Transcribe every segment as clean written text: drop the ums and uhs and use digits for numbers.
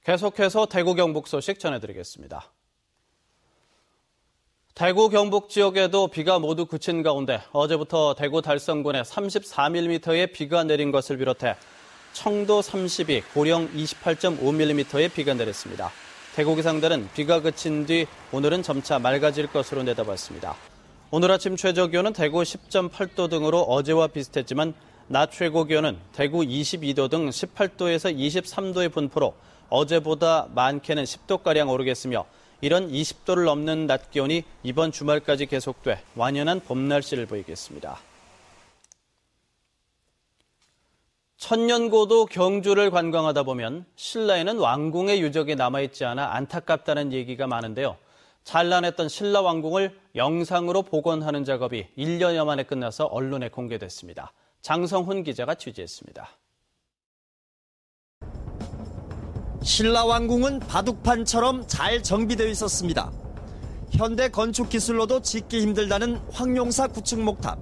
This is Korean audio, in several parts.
계속해서 대구 경북 소식 전해드리겠습니다. 대구 경북 지역에도 비가 모두 그친 가운데 어제부터 대구 달성군에 34mm의 비가 내린 것을 비롯해 청도 32, 고령 28.5mm의 비가 내렸습니다. 대구 기상대는 비가 그친 뒤 오늘은 점차 맑아질 것으로 내다봤습니다. 오늘 아침 최저 기온은 대구 10.8도 등으로 어제와 비슷했지만 낮 최고 기온은 대구 22도 등 18도에서 23도의 분포로 어제보다 많게는 10도가량 오르겠으며 이런 20도를 넘는 낮 기온이 이번 주말까지 계속돼 완연한 봄 날씨를 보이겠습니다. 천년고도 경주를 관광하다 보면 신라에는 왕궁의 유적이 남아있지 않아 안타깝다는 얘기가 많은데요. 찬란했던 신라 왕궁을 영상으로 복원하는 작업이 1년여 만에 끝나서 언론에 공개됐습니다. 장성훈 기자가 취재했습니다. 신라 왕궁은 바둑판처럼 잘 정비되어 있었습니다. 현대 건축 기술로도 짓기 힘들다는 황룡사 9층 목탑,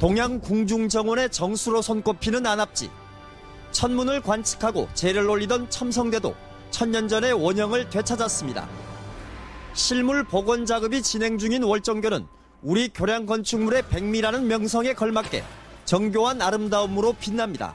동양 궁중정원의 정수로 손꼽히는 안압지, 천문을 관측하고 재를 올리던 첨성대도 천년 전의 원형을 되찾았습니다. 실물 복원 작업이 진행 중인 월정교는 우리 교량 건축물의 백미라는 명성에 걸맞게 정교한 아름다움으로 빛납니다.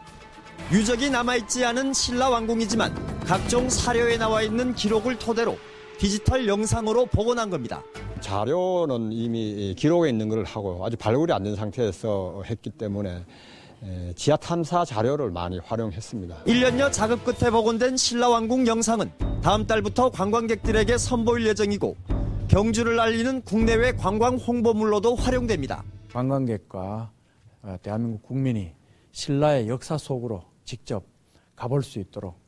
유적이 남아있지 않은 신라 왕궁이지만 각종 사료에 나와 있는 기록을 토대로 디지털 영상으로 복원한 겁니다. 자료는 이미 기록에 있는 걸 하고 아직 발굴이 안 된 상태에서 했기 때문에 지하 탐사 자료를 많이 활용했습니다. 1년여 작업 끝에 복원된 신라 왕궁 영상은 다음 달부터 관광객들에게 선보일 예정이고 경주를 알리는 국내외 관광 홍보물로도 활용됩니다. 관광객과 대한민국 국민이 신라의 역사 속으로 직접 가볼 수 있도록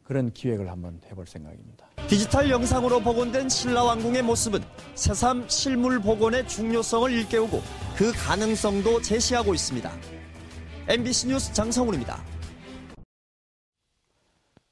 그런 기획을 한번 해볼 생각입니다. 디지털 영상으로 복원된 신라 왕궁의 모습은 새삼 실물 복원의 중요성을 일깨우고 그 가능성도 제시하고 있습니다. MBC 뉴스 장성훈입니다.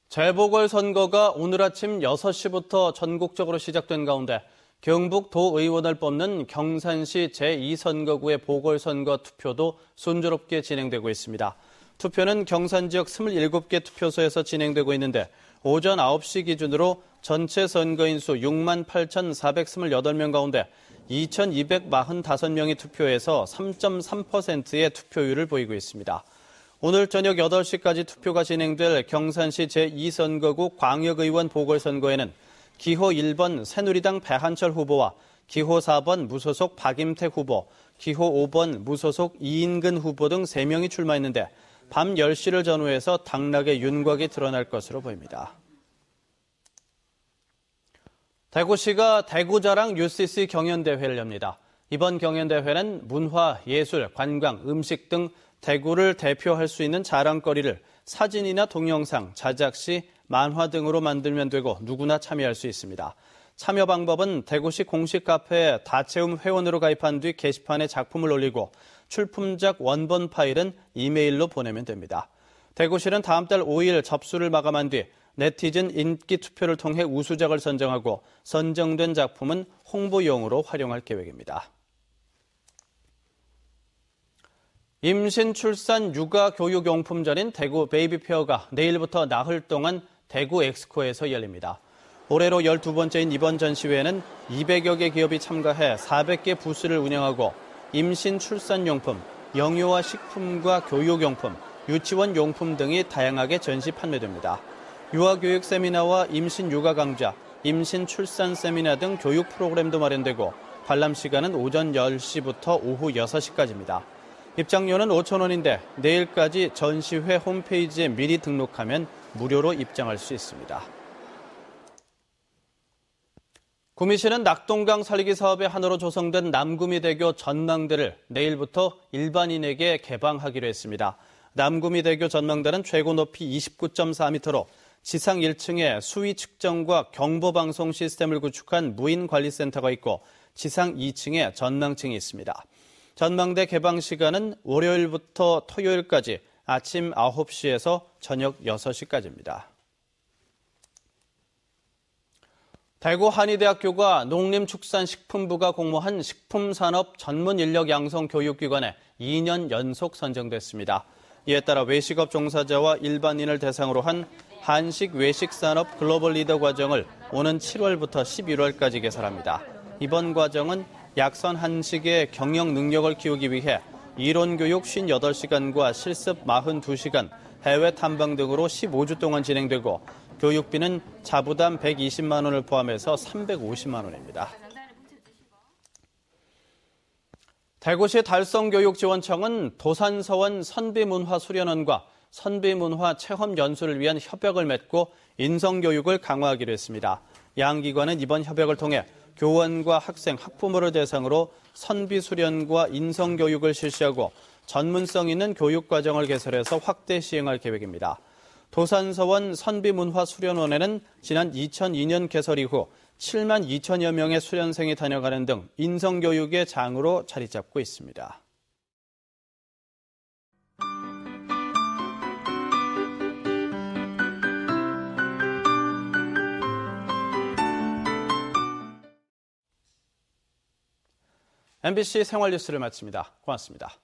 재보궐선거가 오늘 아침 6시부터 전국적으로 시작된 가운데 경북 도의원을 뽑는 경산시 제2선거구의 보궐선거 투표도 순조롭게 진행되고 있습니다. 투표는 경산 지역 27개 투표소에서 진행되고 있는데 오전 9시 기준으로 전체 선거인 수 68,428명 가운데 2,245명이 투표해서 3.3%의 투표율을 보이고 있습니다. 오늘 저녁 8시까지 투표가 진행될 경산시 제2선거구 광역의원 보궐선거에는 기호 1번 새누리당 배한철 후보와 기호 4번 무소속 박임태 후보, 기호 5번 무소속 이인근 후보 등 3명이 출마했는데 밤 10시를 전후해서 당락의 윤곽이 드러날 것으로 보입니다. 대구시가 대구자랑 UCC 경연대회를 엽니다. 이번 경연대회는 문화, 예술, 관광, 음식 등 대구를 대표할 수 있는 자랑거리를 사진이나 동영상, 자작시, 만화 등으로 만들면 되고 누구나 참여할 수 있습니다. 참여 방법은 대구시 공식 카페 다채움 회원으로 가입한 뒤 게시판에 작품을 올리고 출품작 원본 파일은 이메일로 보내면 됩니다. 대구시는 다음 달 5일 접수를 마감한 뒤 네티즌 인기 투표를 통해 우수작을 선정하고 선정된 작품은 홍보용으로 활용할 계획입니다. 임신, 출산, 육아, 교육용품전인 대구 베이비페어가 내일부터 나흘 동안 대구 엑스코에서 열립니다. 올해로 12번째인 이번 전시회에는 200여 개 기업이 참가해 400개 부스를 운영하고 임신, 출산용품, 영유아 식품과 교육용품, 유치원 용품 등이 다양하게 전시 판매됩니다. 유아교육 세미나와 임신 육아 강좌, 임신 출산 세미나 등 교육 프로그램도 마련되고 관람 시간은 오전 10시부터 오후 6시까지입니다. 입장료는 5,000원인데 내일까지 전시회 홈페이지에 미리 등록하면 무료로 입장할 수 있습니다. 구미시는 낙동강 살리기 사업의 하나로 조성된 남구미대교 전망대를 내일부터 일반인에게 개방하기로 했습니다. 남구미대교 전망대는 최고 높이 29.4m로 지상 1층에 수위 측정과 경보방송 시스템을 구축한 무인관리센터가 있고 지상 2층에 전망층이 있습니다. 전망대 개방 시간은 월요일부터 토요일까지 아침 9시에서 저녁 6시까지입니다. 대구 한의대학교가 농림축산식품부가 공모한 식품산업 전문 인력 양성 교육기관에 2년 연속 선정됐습니다. 이에 따라 외식업 종사자와 일반인을 대상으로 한 한식 외식산업 글로벌 리더 과정을 오는 7월부터 11월까지 개설합니다. 이번 과정은 약선 한식의 경영 능력을 키우기 위해 이론 교육 58시간과 실습 42시간, 해외 탐방 등으로 15주 동안 진행되고 교육비는 자부담 120만 원을 포함해서 350만 원입니다. 대구시 달성교육지원청은 도산서원 선비문화수련원과 선비문화 체험연수를 위한 협약을 맺고 인성교육을 강화하기로 했습니다. 양 기관은 이번 협약을 통해 교원과 학생, 학부모를 대상으로 선비수련과 인성교육을 실시하고 전문성 있는 교육과정을 개설해서 확대 시행할 계획입니다. 도산서원 선비문화수련원에는 지난 2002년 개설 이후 7만 2천여 명의 수련생이 다녀가는 등 인성교육의 장으로 자리 잡고 있습니다. MBC 생활뉴스를 마칩니다. 고맙습니다.